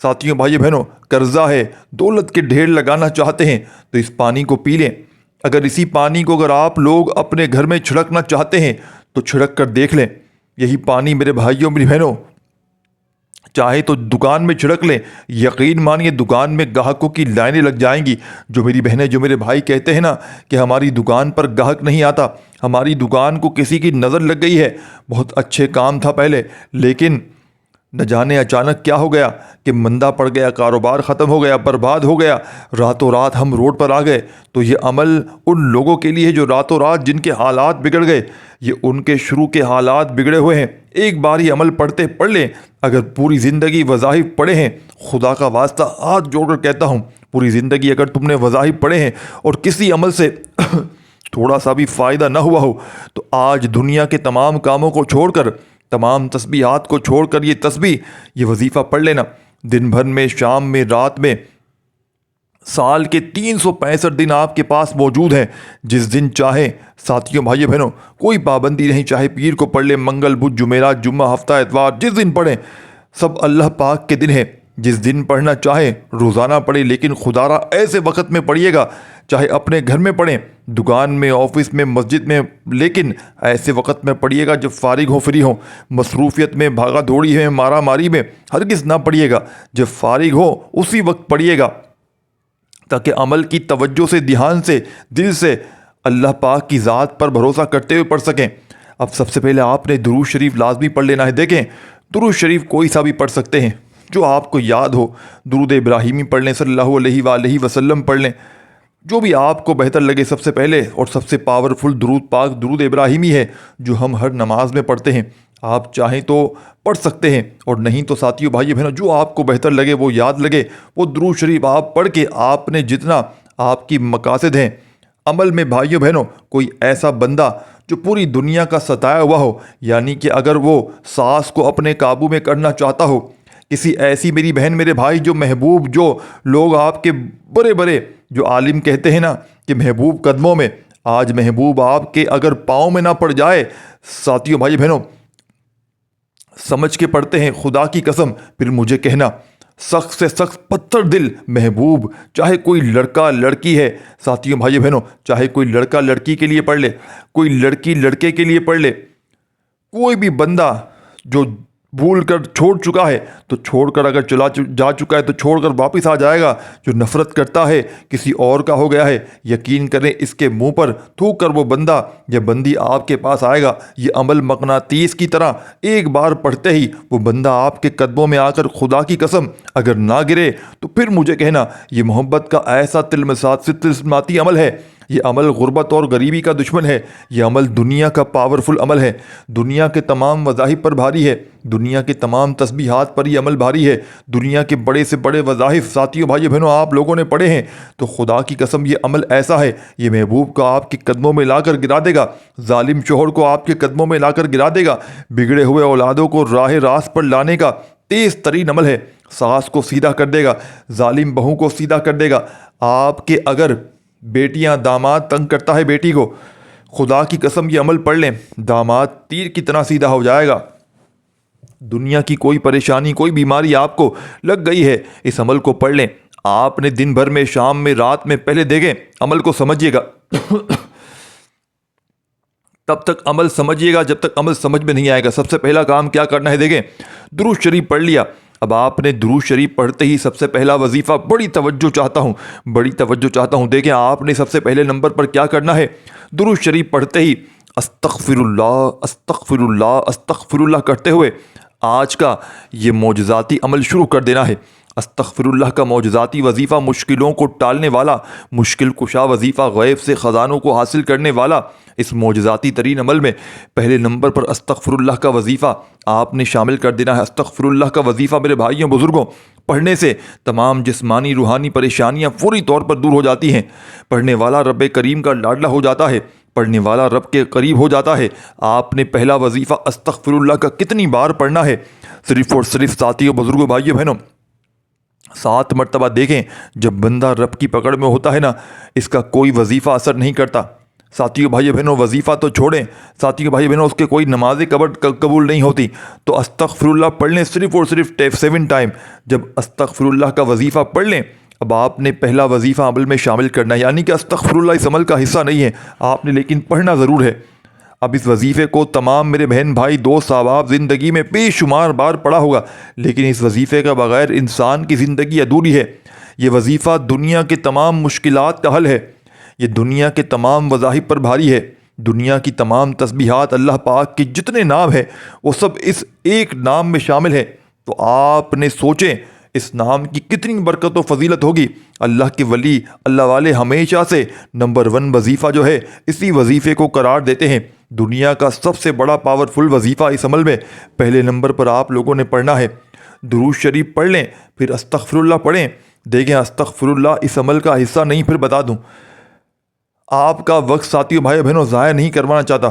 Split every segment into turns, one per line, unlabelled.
ساتھیوں بھائی بہنوں، قرضہ ہے، دولت کے ڈھیر لگانا چاہتے ہیں تو اس پانی کو پی لیں۔ اگر اسی پانی کو اگر آپ لوگ اپنے گھر میں چھڑکنا چاہتے ہیں تو چھڑک کر دیکھ لیں۔ یہی پانی میرے بھائیوں میری بہنوں چاہے تو دکان میں چھڑک لیں، یقین مانیے دکان میں گاہکوں کی لائنیں لگ جائیں گی۔ جو میری بہنیں جو میرے بھائی کہتے ہیں نا کہ ہماری دکان پر گاہک نہیں آتا، ہماری دکان کو کسی کی نظر لگ گئی ہے، بہت اچھے کام تھا پہلے، لیکن نہ جانے اچانک کیا ہو گیا کہ مندہ پڑ گیا، کاروبار ختم ہو گیا، برباد ہو گیا، راتوں رات ہم روڈ پر آ گئے۔ تو یہ عمل ان لوگوں کے لیے جو راتوں رات جن کے حالات بگڑ گئے، یہ ان کے شروع کے حالات بگڑے ہوئے ہیں۔ ایک بار ہی عمل پڑھ لیں۔ اگر پوری زندگی وظائف پڑھے ہیں، خدا کا واسطہ ہاتھ جوڑ کر کہتا ہوں، پوری زندگی اگر تم نے وظائف پڑھے ہیں اور کسی عمل سے تھوڑا سا بھی فائدہ نہ ہوا ہو، تو آج دنیا کے تمام کاموں کو چھوڑ کر، تمام تسبیحات کو چھوڑ کر یہ تسبیح، یہ وظیفہ پڑھ لینا۔ دن بھر میں، شام میں، رات میں، سال کے 365 دن آپ کے پاس موجود ہیں۔ جس دن چاہیں ساتھیوں بھائیوں بہنوں، کوئی پابندی نہیں، چاہے پیر کو پڑھ لیں، منگل بدھ جمعرات جمعہ ہفتہ اتوار، جس دن پڑھیں، سب اللہ پاک کے دن ہیں۔ جس دن پڑھنا چاہیں روزانہ پڑھیں، لیکن خدا را ایسے وقت میں پڑھیے گا، چاہے اپنے گھر میں پڑھیں، دکان میں، آفس میں، مسجد میں، لیکن ایسے وقت میں پڑھیے گا جب فارغ ہو، فری ہو، مصروفیت میں، بھاگا دوڑی میں، مارا ماری میں ہرگز نہ پڑھیے گا۔ جب فارغ ہو اسی وقت پڑھیے گا، تاکہ عمل کی توجہ سے، دھیان سے، دل سے اللہ پاک کی ذات پر بھروسہ کرتے ہوئے پڑھ سکیں۔ اب سب سے پہلے آپ نے درود شریف لازمی پڑھ لینا ہے۔ دیکھیں، درود شریف کوئی سا بھی پڑھ سکتے ہیں جو آپ کو یاد ہو۔ درود ابراہیمی پڑھ لیں، صلی اللہ علیہ وآلہ وسلم پڑھ لیں، جو بھی آپ کو بہتر لگے۔ سب سے پہلے اور سب سے پاورفل درود پاک درود ابراہیمی ہے، جو ہم ہر نماز میں پڑھتے ہیں۔ آپ چاہیں تو پڑھ سکتے ہیں، اور نہیں تو ساتھیوں بھائی بہنوں جو آپ کو بہتر لگے، وہ یاد لگے، وہ درود شریف آپ پڑھ کے آپ نے جتنا آپ کی مقاصد ہیں عمل میں، بھائیوں بہنوں، کوئی ایسا بندہ جو پوری دنیا کا ستایا ہوا ہو، یعنی کہ اگر وہ سانس کو اپنے قابو میں کرنا چاہتا ہو، کسی ایسی میری بہن میرے بھائی جو محبوب، جو لوگ آپ کے بڑے بڑے جو عالم کہتے ہیں نا کہ محبوب قدموں میں، آج محبوب آپ کے اگر پاؤں میں نہ پڑ جائے، ساتھیوں بھائی بہنوں سمجھ کے پڑھتے ہیں، خدا کی قسم، پھر مجھے کہنا، سخت سے سخت پتھر دل محبوب، چاہے کوئی لڑکا لڑکی ہے، ساتھیوں بھائی بہنوں، چاہے کوئی لڑکا لڑکی کے لیے پڑھ لے، کوئی لڑکی لڑکے کے لیے پڑھ لے، کوئی بھی بندہ جو بھول کر چھوڑ چکا ہے تو چھوڑ کر اگر جا چکا ہے تو چھوڑ کر واپس آ جائے گا، جو نفرت کرتا ہے کسی اور کا ہو گیا ہے، یقین کریں اس کے منہ پر تھوک کر وہ بندہ یا بندی آپ کے پاس آئے گا۔ یہ عمل مقناطیس کی طرح ایک بار پڑھتے ہی وہ بندہ آپ کے قدموں میں آ کر، خدا کی قسم اگر نہ گرے تو پھر مجھے کہنا، یہ محبت کا ایسا تلمساتی عمل ہے۔ یہ عمل غربت اور غریبی کا دشمن ہے۔ یہ عمل دنیا کا پاورفل عمل ہے، دنیا کے تمام وظائف پر بھاری ہے، دنیا کے تمام تسبیحات پر یہ عمل بھاری ہے، دنیا کے بڑے سے بڑے وظائف ساتھیوں بھائی بہنوں آپ لوگوں نے پڑھے ہیں۔ تو خدا کی قسم یہ عمل ایسا ہے، یہ محبوب کو آپ کے قدموں میں لا کر گرا دے گا، ظالم شوہر کو آپ کے قدموں میں لا کر گرا دے گا، بگڑے ہوئے اولادوں کو راہ راست پر لانے کا تیز ترین عمل ہے، ساس کو سیدھا کر دے گا، ظالم بہو کو سیدھا کر دے گا۔ آپ کے اگر بیٹیاں، داماد تنگ کرتا ہے بیٹی کو، خدا کی قسم یہ عمل پڑھ لیں، داماد تیر کی طرح سیدھا ہو جائے گا۔ دنیا کی کوئی پریشانی، کوئی بیماری آپ کو لگ گئی ہے، اس عمل کو پڑھ لیں۔ آپ نے دن بھر میں، شام میں، رات میں، پہلے دیکھیں عمل کو سمجھیے گا تب تک عمل سمجھیے گا جب تک عمل سمجھ میں نہیں آئے گا۔ سب سے پہلا کام کیا کرنا ہے، دیکھیں درود شریف پڑھ لیا۔ اب آپ نے درود شریف پڑھتے ہی سب سے پہلا وظیفہ، بڑی توجہ چاہتا ہوں، دیکھیں آپ نے سب سے پہلے نمبر پر کیا کرنا ہے، درود شریف پڑھتے ہی استغفر اللہ استغفر اللہ استغفر اللہ کرتے ہوئے آج کا یہ معجزاتی عمل شروع کر دینا ہے۔ استغفر اللہ کا معجزاتی وظیفہ، مشکلوں کو ٹالنے والا، مشکل کشا وظیفہ، غیب سے خزانوں کو حاصل کرنے والا، اس معجزاتی ترین عمل میں پہلے نمبر پر استغفر اللہ کا وظیفہ آپ نے شامل کر دینا ہے۔ استغفر اللہ کا وظیفہ میرے بھائیوں بزرگوں پڑھنے سے تمام جسمانی روحانی پریشانیاں فوری طور پر دور ہو جاتی ہیں۔ پڑھنے والا رب کریم کا لاڈلا ہو جاتا ہے، پڑھنے والا رب کے قریب ہو جاتا ہے۔ آپ نے پہلا وظیفہ استغفر اللہ کا کتنی بار پڑھنا ہے، صرف اور صرف ساتھیوں بزرگوں بھائیوں بہنوں 7 مرتبہ۔ دیکھیں جب بندہ رب کی پکڑ میں ہوتا ہے نا، اس کا کوئی وظیفہ اثر نہیں کرتا، ساتھیوں بھائی بہنوں وظیفہ تو چھوڑیں، ساتھیوں بھائی بہنوں اس کے کوئی نمازیں قبول نہیں ہوتی، تو استغفر اللہ پڑھ لیں صرف اور صرف 7 ٹائم۔ جب استغفر اللہ کا وظیفہ پڑھ لیں، اب آپ نے پہلا وظیفہ عمل میں شامل کرنا ہے، یعنی کہ استغفر اللہ اس عمل کا حصہ نہیں ہے، آپ نے لیکن پڑھنا ضرور ہے۔ اب اس وظیفے کو تمام میرے بہن بھائی دوست احباب زندگی میں بے شمار بار پڑھا ہوگا، لیکن اس وظیفے کا بغیر انسان کی زندگی ادھوری ہے۔ یہ وظیفہ دنیا کے تمام مشکلات کا حل ہے، یہ دنیا کے تمام مذاہب پر بھاری ہے، دنیا کی تمام تسبیحات اللہ پاک کے جتنے نام ہیں وہ سب اس ایک نام میں شامل ہیں۔ تو آپ نے سوچیں اس نام کی کتنی برکت و فضیلت ہوگی۔ اللہ کے ولی اللہ والے ہمیشہ سے نمبر 1 وظیفہ جو ہے اسی وظیفے کو قرار دیتے ہیں۔ دنیا کا سب سے بڑا پاورفل وظیفہ اس عمل میں پہلے نمبر پر آپ لوگوں نے پڑھنا ہے۔ درود شریف پڑھ لیں، پھر استغفر اللہ پڑھیں۔ دیکھیں استغفر اللہ اس عمل کا حصہ نہیں، پھر بتا دوں آپ کا وقت ساتھیوں بھائی بہنوں ضائع نہیں کروانا چاہتا۔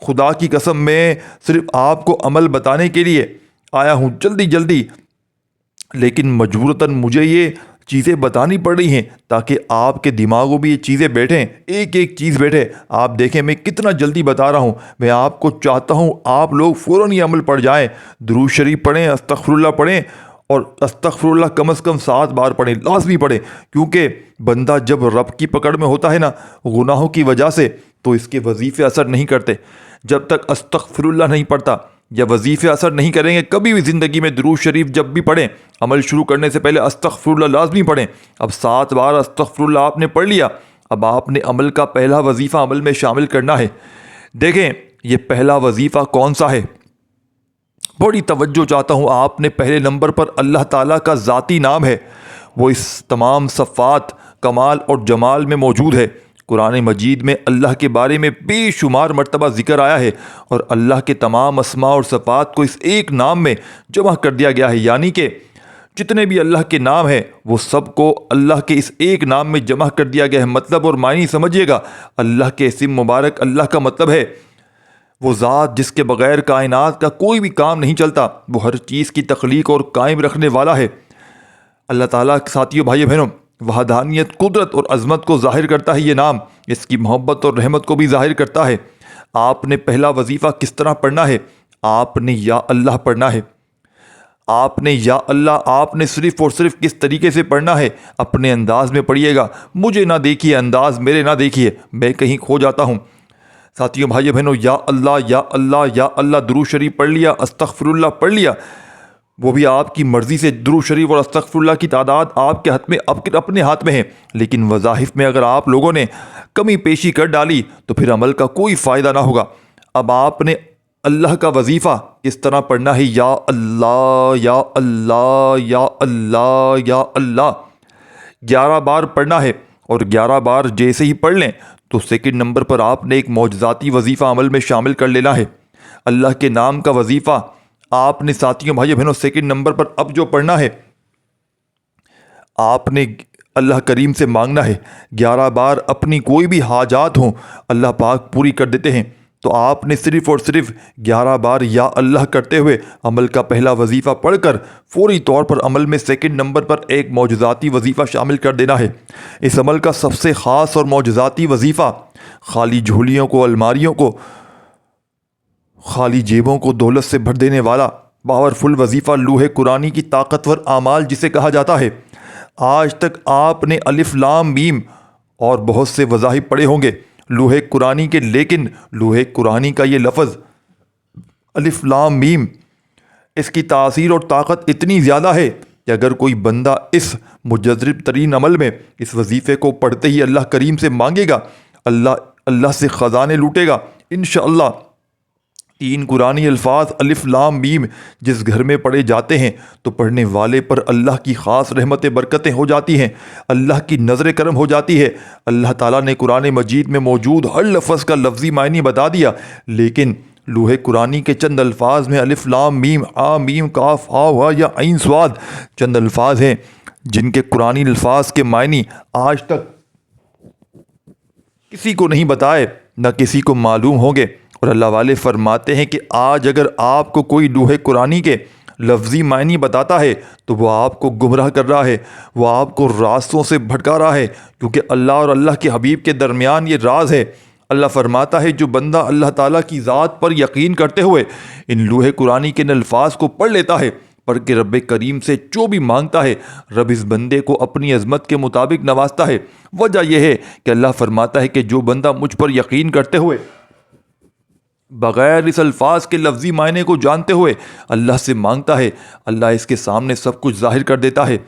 خدا کی قسم میں صرف آپ کو عمل بتانے کے لیے آیا ہوں جلدی، لیکن مجبورتاً مجھے یہ چیزیں بتانی پڑ رہی ہیں تاکہ آپ کے دماغوں بھی یہ چیزیں بیٹھیں، ایک چیز بیٹھے۔ آپ دیکھیں میں کتنا جلدی بتا رہا ہوں، میں آپ کو چاہتا ہوں آپ لوگ فوراً یہ عمل پڑھ جائیں، درود شریف پڑھیں، استغفر اللہ پڑھیں، اور استغفر اللہ کم از کم 7 بار پڑھیں، لازمی پڑھیں، کیونکہ بندہ جب رب کی پکڑ میں ہوتا ہے نا گناہوں کی وجہ سے، تو اس کے وظیفے اثر نہیں کرتے۔ جب تک استغفر اللہ نہیں پڑھتا یا وظیفے اثر نہیں کریں گے، کبھی بھی زندگی میں درود شریف جب بھی پڑھیں، عمل شروع کرنے سے پہلے استغفر اللہ لازمی پڑھیں۔ اب 7 بار استغفر اللہ آپ نے پڑھ لیا، اب آپ نے عمل کا پہلا وظیفہ عمل میں شامل کرنا ہے۔ دیکھیں یہ پہلا وظیفہ کون سا ہے؟ بڑی توجہ چاہتا ہوں، آپ نے پہلے نمبر پر اللہ تعالیٰ کا ذاتی نام ہے، وہ اس تمام صفات کمال اور جمال میں موجود ہے۔ قرآن مجید میں اللہ کے بارے میں بے شمار مرتبہ ذکر آیا ہے، اور اللہ کے تمام اسماء اور صفات کو اس ایک نام میں جمع کر دیا گیا ہے، یعنی کہ جتنے بھی اللہ کے نام ہیں وہ سب کو اللہ کے اس ایک نام میں جمع کر دیا گیا ہے۔ مطلب اور معنی سمجھیے گا، اللہ کے اسم مبارک اللہ کا مطلب ہے وہ ذات جس کے بغیر کائنات کا کوئی بھی کام نہیں چلتا، وہ ہر چیز کی تخلیق اور قائم رکھنے والا ہے۔ اللہ تعالیٰ ساتھیوں بھائی بہنوں وحدانیت، قدرت اور عظمت کو ظاہر کرتا ہے یہ نام، اس کی محبت اور رحمت کو بھی ظاہر کرتا ہے۔ آپ نے پہلا وظیفہ کس طرح پڑھنا ہے؟ آپ نے یا اللہ پڑھنا ہے۔ آپ نے یا اللہ آپ نے صرف اور صرف کس طریقے سے پڑھنا ہے؟ اپنے انداز میں پڑھیے گا، مجھے نہ دیکھیے، انداز میرے نہ دیکھیے، میں کہیں کھو جاتا ہوں۔ ساتھیوں بھائی بہنوں یا اللہ یا اللہ یا اللہ، درود شریف پڑھ لیا، استغفر اللہ پڑھ لیا، وہ بھی آپ کی مرضی سے۔ درود شریف اور استغفر اللہ کی تعداد آپ کے ہاتھ میں، اپنے ہاتھ میں ہے، لیکن وظائف میں اگر آپ لوگوں نے کمی پیشی کر ڈالی تو پھر عمل کا کوئی فائدہ نہ ہوگا۔ اب آپ نے اللہ کا وظیفہ کس طرح پڑھنا ہے؟ یا اللہ یا اللہ یا اللہ یا اللہ 11 بار پڑھنا ہے، اور 11 بار جیسے ہی پڑھ لیں تو سیکنڈ نمبر پر آپ نے ایک معجزاتی وظیفہ عمل میں شامل کر لینا ہے۔ اللہ کے نام کا وظیفہ آپ نے ساتھیوں بھائی بہنوں سیکنڈ نمبر پر اب جو پڑھنا ہے، آپ نے اللہ کریم سے مانگنا ہے 11 بار، اپنی کوئی بھی حاجات ہوں اللہ پاک پوری کر دیتے ہیں۔ تو آپ نے صرف اور صرف 11 بار یا اللہ کرتے ہوئے عمل کا پہلا وظیفہ پڑھ کر فوری طور پر عمل میں سیکنڈ نمبر پر ایک معجزاتی وظیفہ شامل کر دینا ہے۔ اس عمل کا سب سے خاص اور معجزاتی وظیفہ خالی جھولیوں کو، الماریوں کو، خالی جیبوں کو دولت سے بھر دینے والا پاورفل وظیفہ لوح قرآنی کی طاقتور اعمال جسے کہا جاتا ہے۔ آج تک آپ نے الف لام میم اور بہت سے وظائف پڑھے ہوں گے لوح قرآنی کے، لیکن لوح قرآنی کا یہ لفظ الف لام میم، اس کی تاثیر اور طاقت اتنی زیادہ ہے کہ اگر کوئی بندہ اس مجرب ترین عمل میں اس وظیفے کو پڑھتے ہی اللہ کریم سے مانگے گا، اللہ سے خزانے لوٹے گا انشاءاللہ۔ 3 قرآنی الفاظ الف لام میم جس گھر میں پڑھے جاتے ہیں تو پڑھنے والے پر اللہ کی خاص رحمتیں برکتیں ہو جاتی ہیں، اللہ کی نظر کرم ہو جاتی ہے۔ اللہ تعالیٰ نے قرآن مجید میں موجود ہر لفظ کا لفظی معنی بتا دیا، لیکن لوح قرآنی کے چند الفاظ میں الف لام میم، آ میم کاف ہا وا یا عین صاد چند الفاظ ہیں جن کے قرآنی الفاظ کے معنی آج تک کسی کو نہیں بتائے، نہ کسی کو معلوم ہوں گے۔ اور اللہ والے فرماتے ہیں کہ آج اگر آپ کو کوئی لوح قرآنی کے لفظی معنی بتاتا ہے تو وہ آپ کو گمراہ کر رہا ہے، وہ آپ کو راستوں سے بھٹکا رہا ہے، کیونکہ اللہ اور اللہ کے حبیب کے درمیان یہ راز ہے۔ اللہ فرماتا ہے جو بندہ اللہ تعالیٰ کی ذات پر یقین کرتے ہوئے ان لوح قرآنی کے ان الفاظ کو پڑھ لیتا ہے، پڑھ کے رب کریم سے جو بھی مانگتا ہے، رب اس بندے کو اپنی عظمت کے مطابق نوازتا ہے۔ وجہ یہ ہے کہ اللہ فرماتا ہے کہ جو بندہ مجھ پر یقین کرتے ہوئے بغیر اس الفاظ کے لفظی معنی کو جانتے ہوئے اللہ سے مانگتا ہے، اللہ اس کے سامنے سب کچھ ظاہر کر دیتا ہے۔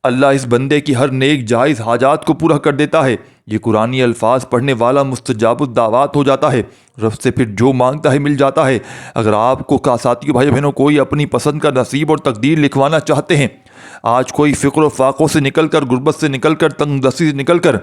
اللہ اس بندے کی ہر نیک جائز حاجات کو پورا کر دیتا ہے۔ یہ قرآنی الفاظ پڑھنے والا مستجاب الدعوات ہو جاتا ہے، رب سے پھر جو مانگتا ہے مل جاتا ہے۔ اگر آپ کو ساتھیوں بھائی بہنوں کوئی اپنی پسند کا نصیب اور تقدیر لکھوانا چاہتے ہیں، آج کوئی فقر و فاقوں سے نکل کر، غربت سے نکل کر، تنگ دستی سے نکل کر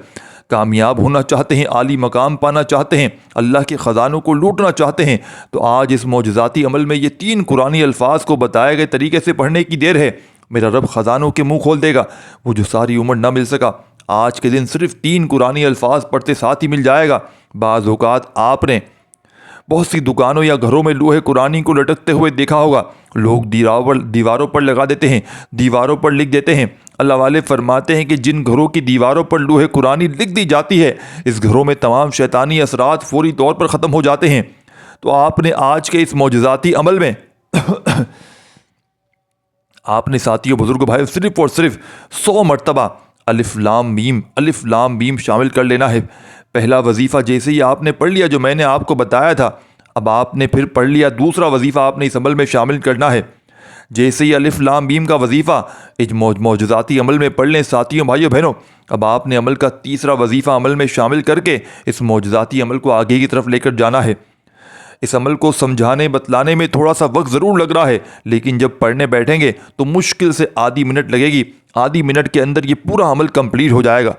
کامیاب ہونا چاہتے ہیں، عالی مقام پانا چاہتے ہیں، اللہ کے خزانوں کو لوٹنا چاہتے ہیں، تو آج اس معجزاتی عمل میں یہ 3 قرآنی الفاظ کو بتائے گئے طریقے سے پڑھنے کی دیر ہے۔ میرا رب خزانوں کے منہ کھول دے گا، وہ جو ساری عمر نہ مل سکا آج کے دن صرف 3 قرآنی الفاظ پڑھتے ساتھ ہی مل جائے گا۔ بعض اوقات آپ نے بہت سی دکانوں یا گھروں میں لوح قرآنی کو لٹکتے ہوئے دیکھا ہوگا، لوگ دیواروں پر لگا دیتے ہیں، دیواروں پر لکھ دیتے ہیں۔ اللہ والے فرماتے ہیں کہ جن گھروں کی دیواروں پر لوح قرآنی لکھ دی جاتی ہے، اس گھروں میں تمام شیطانی اثرات فوری طور پر ختم ہو جاتے ہیں۔ تو آپ نے آج کے اس معجزاتی عمل میں آپ نے ساتھیوں بزرگ بھائی صرف اور صرف 100 مرتبہ الف لام میم شامل کر لینا ہے۔ پہلا وظیفہ جیسے ہی آپ نے پڑھ لیا جو میں نے آپ کو بتایا تھا، اب آپ نے پھر پڑھ لیا دوسرا وظیفہ آپ نے اس عمل میں شامل کرنا ہے۔ جیسے ہی الف لام میم کا وظیفہ اس معجزاتی عمل میں پڑھ لیں ساتھیوں بھائیوں بہنوں، اب آپ نے عمل کا تیسرا وظیفہ عمل میں شامل کر کے اس معجزاتی عمل کو آگے کی طرف لے کر جانا ہے۔ اس عمل کو سمجھانے بتلانے میں تھوڑا سا وقت ضرور لگ رہا ہے، لیکن جب پڑھنے بیٹھیں گے تو مشکل سے آدھی منٹ لگے گی، آدھی منٹ کے اندر یہ پورا عمل کمپلیٹ ہو جائے گا،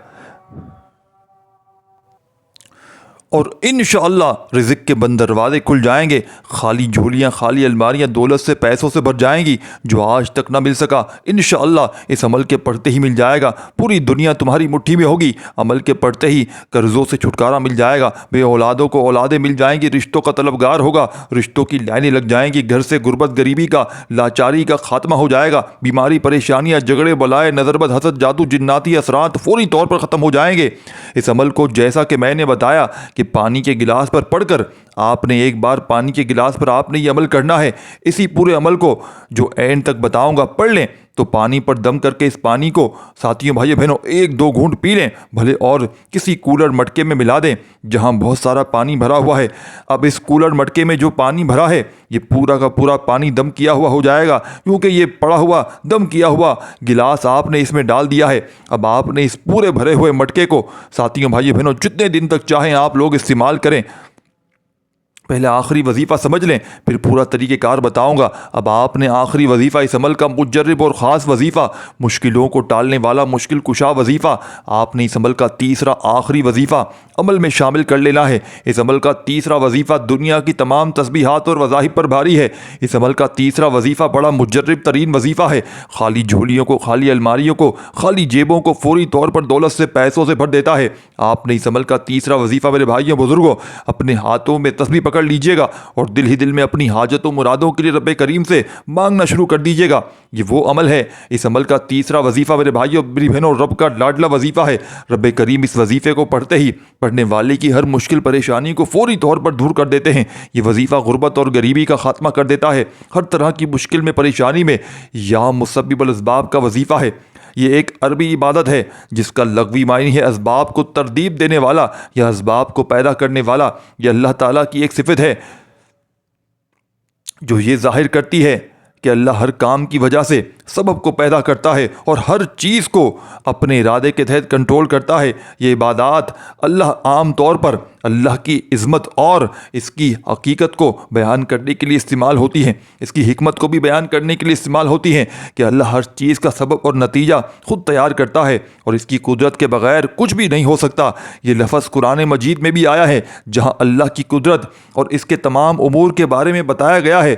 اور انشاءاللہ رزق کے بند دروازے کھل جائیں گے، خالی جھولیاں، خالی الماریاں دولت سے، پیسوں سے بھر جائیں گی، جو آج تک نہ مل سکا انشاءاللہ اس عمل کے پڑھتے ہی مل جائے گا۔ پوری دنیا تمہاری مٹھی میں ہوگی، عمل کے پڑھتے ہی قرضوں سے چھٹکارا مل جائے گا، بے اولادوں کو اولادیں مل جائیں گی، رشتوں کا طلبگار ہوگا، رشتوں کی لائنیں لگ جائیں گی، گھر سے غربت غریبی کا، لاچاری کا خاتمہ ہو جائے گا، بیماری پریشانیاں جھگڑے بلائے نظر بد حسد جادو جناتی اثرات فوری طور پر ختم ہو جائیں گے۔ اس عمل کو جیسا کہ میں نے بتایا کہ پانی کے گلاس پر پڑھ کر آپ نے ایک بار پانی کے گلاس پر آپ نے یہ عمل کرنا ہے، اسی پورے عمل کو جو اینڈ تک بتاؤں گا پڑھ لیں، تو پانی پر دم کر کے اس پانی کو ساتھیوں بھائیوں بہنوں 1-2 گھونٹ پی لیں، بھلے اور کسی کولر مٹکے میں ملا دیں جہاں بہت سارا پانی بھرا ہوا ہے۔ اب اس کولر مٹکے میں جو پانی بھرا ہے یہ پورا کا پورا پانی دم کیا ہوا ہو جائے گا، کیونکہ یہ پڑا ہوا دم کیا ہوا گلاس آپ نے اس میں ڈال دیا ہے۔ اب آپ نے اس پورے بھرے ہوئے مٹکے کو ساتھیوں بھائیوں بہنوں جتنے دن تک چاہیں آپ لوگ استعمال کریں۔ پہلے آخری وظیفہ سمجھ لیں، پھر پورا طریقہ کار بتاؤں گا۔ اب آپ نے آخری وظیفہ اس عمل کا مجرب اور خاص وظیفہ، مشکلوں کو ٹالنے والا مشکل کشا وظیفہ، آپ نے اس عمل کا تیسرا آخری وظیفہ عمل میں شامل کر لینا ہے۔ اس عمل کا تیسرا وظیفہ دنیا کی تمام تسبیحات اور وظائف پر بھاری ہے۔ اس عمل کا تیسرا وظیفہ بڑا مجرب ترین وظیفہ ہے، خالی جھولیوں کو، خالی الماریوں کو، خالی جیبوں کو فوری طور پر دولت سے، پیسوں سے بھر دیتا ہے۔ آپ نے اس عمل کا تیسرا وظیفہ میرے بھائیوں بزرگوں اپنے ہاتھوں میں تسبیح پکڑ لیجئے گا اور دل ہی دل میں اپنی حاجتوں مرادوں کے لیے رب کریم سے مانگنا شروع کر دیجئے گا۔ یہ وہ عمل ہے، اس عمل کا تیسرا وظیفہ میرے بھائیوں میری بہنوں رب کا لاڈلا وظیفہ ہے۔ رب کریم اس وظیفے کو پڑھتے ہی پڑھنے والے کی ہر مشکل پریشانی کو فوری طور پر دور کر دیتے ہیں۔ یہ وظیفہ غربت اور غریبی کا خاتمہ کر دیتا ہے، ہر طرح کی مشکل میں پریشانی میں یا مسبب الاسباب کا وظیفہ ہے۔ یہ ایک عربی عبادت ہے جس کا لغوی معنی ہے اسباب کو ترتیب دینے والا یا اسباب کو پیدا کرنے والا۔ یہ اللہ تعالیٰ کی ایک صفت ہے جو یہ ظاہر کرتی ہے کہ اللہ ہر کام کی وجہ سے سبب کو پیدا کرتا ہے اور ہر چیز کو اپنے ارادے کے تحت کنٹرول کرتا ہے۔ یہ عبادات اللہ عام طور پر اللہ کی عظمت اور اس کی حقیقت کو بیان کرنے کے لیے استعمال ہوتی ہیں، اس کی حکمت کو بھی بیان کرنے کے لیے استعمال ہوتی ہیں کہ اللہ ہر چیز کا سبب اور نتیجہ خود تیار کرتا ہے اور اس کی قدرت کے بغیر کچھ بھی نہیں ہو سکتا۔ یہ لفظ قرآن مجید میں بھی آیا ہے جہاں اللہ کی قدرت اور اس کے تمام امور کے بارے میں بتایا گیا ہے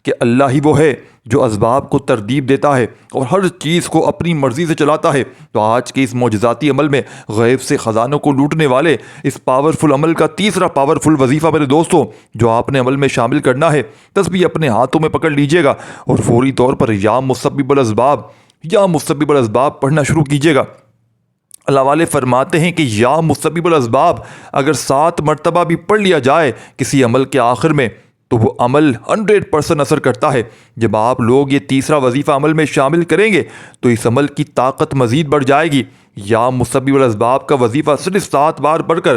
کہ اللہ ہی وہ ہے جو اسباب کو ترتیب دیتا ہے اور ہر چیز کو اپنی مرضی سے چلاتا ہے۔ تو آج کے اس معجزاتی عمل میں غیب سے خزانوں کو لوٹنے والے اس پاورفل عمل کا تیسرا پاورفل وظیفہ میرے دوستوں جو آپ نے عمل میں شامل کرنا ہے، تسبیح اپنے ہاتھوں میں پکڑ لیجئے گا اور فوری طور پر یا مسبب الاسباب پڑھنا شروع کیجئے گا۔ اللہ والے فرماتے ہیں کہ یا مسبب الاسباب، اگر 7 مرتبہ بھی پڑھ لیا جائے کسی عمل کے آخر میں تو وہ عمل 100% اثر کرتا ہے۔ جب آپ لوگ یہ تیسرا وظیفہ عمل میں شامل کریں گے تو اس عمل کی طاقت مزید بڑھ جائے گی۔ یا مسبب الاسباب کا وظیفہ صرف 7 بار پڑھ کر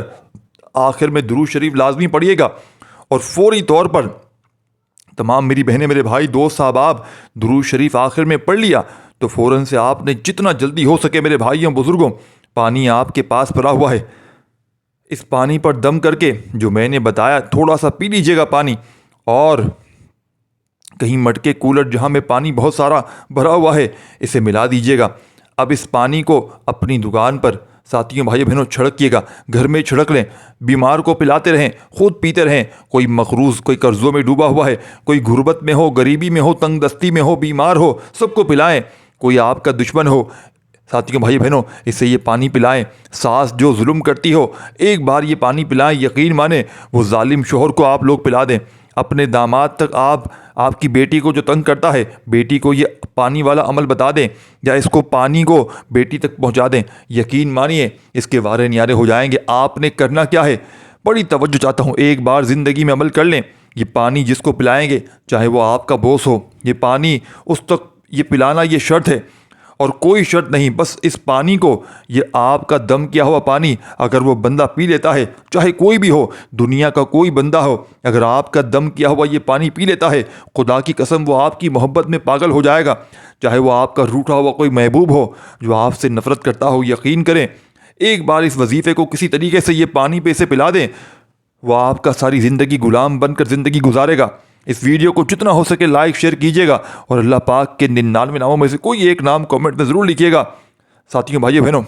آخر میں درود شریف لازمی پڑھیے گا، اور فوری طور پر تمام میری بہنیں، میرے بھائی، دوست، احباب، درود شریف آخر میں پڑھ لیا تو فوراً سے آپ نے جتنا جلدی ہو سکے میرے بھائیوں بزرگوں، پانی آپ کے پاس پڑا ہوا ہے، اس پانی پر دم کر کے جو میں نے بتایا تھوڑا سا پی لیجیے گا پانی، اور کہیں مٹکے کولر جہاں میں پانی بہت سارا بھرا ہوا ہے اسے ملا دیجیے گا۔ اب اس پانی کو اپنی دکان پر ساتھیوں، بھائیوں، بہنوں چھڑکیے گا، گھر میں چھڑک لیں، بیمار کو پلاتے رہیں، خود پیتے رہیں۔ کوئی مقروض، کوئی قرضوں میں ڈوبا ہوا ہے، کوئی غربت میں ہو، غریبی میں ہو، تنگ دستی میں ہو، بیمار ہو، سب کو پلائیں۔ کوئی آپ کا دشمن ہو، ساتھیوں، بھائی بہنوں، اسے یہ پانی پلائیں۔ ساس جو ظلم کرتی ہو، ایک بار یہ پانی پلائیں، یقین مانیں وہ ظالم شوہر کو آپ لوگ پلا دیں۔ اپنے داماد تک آپ کی بیٹی کو جو تنگ کرتا ہے، بیٹی کو یہ پانی والا عمل بتا دیں، یا اس کو پانی کو بیٹی تک پہنچا دیں، یقین مانیے اس کے وارے نیارے ہو جائیں گے۔ آپ نے کرنا کیا ہے، بڑی توجہ چاہتا ہوں، ایک بار زندگی میں عمل کر لیں۔ یہ پانی جس کو پلائیں گے، چاہے وہ آپ کا باس ہو، یہ پانی اس تک یہ پلانا یہ شرط ہے، اور کوئی شرط نہیں، بس اس پانی کو، یہ آپ کا دم کیا ہوا پانی اگر وہ بندہ پی لیتا ہے، چاہے کوئی بھی ہو، دنیا کا کوئی بندہ ہو، اگر آپ کا دم کیا ہوا یہ پانی پی لیتا ہے، خدا کی قسم وہ آپ کی محبت میں پاگل ہو جائے گا، چاہے وہ آپ کا روٹھا ہوا کوئی محبوب ہو جو آپ سے نفرت کرتا ہو۔ یقین کریں، ایک بار اس وظیفے کو کسی طریقے سے یہ پانی پہ اسے پلا دیں، وہ آپ کا ساری زندگی غلام بن کر زندگی گزارے گا۔ اس ویڈیو کو جتنا ہو سکے لائک شیئر کیجیے گا، اور اللہ پاک کے 99 ناموں میں سے کوئی ایک نام کمنٹ میں ضرور لکھیے گا۔ ساتھیوں، بھائیو، بہنوں،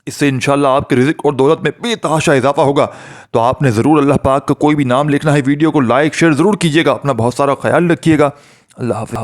اس سے انشاءاللہ آپ کے رزق اور دولت میں بے تحاشا اضافہ ہوگا۔ تو آپ نے ضرور اللہ پاک کا کوئی بھی نام لکھنا ہے، ویڈیو کو لائک شیئر ضرور کیجیے گا، اپنا بہت سارا خیال رکھیے گا۔ اللہ حافظ۔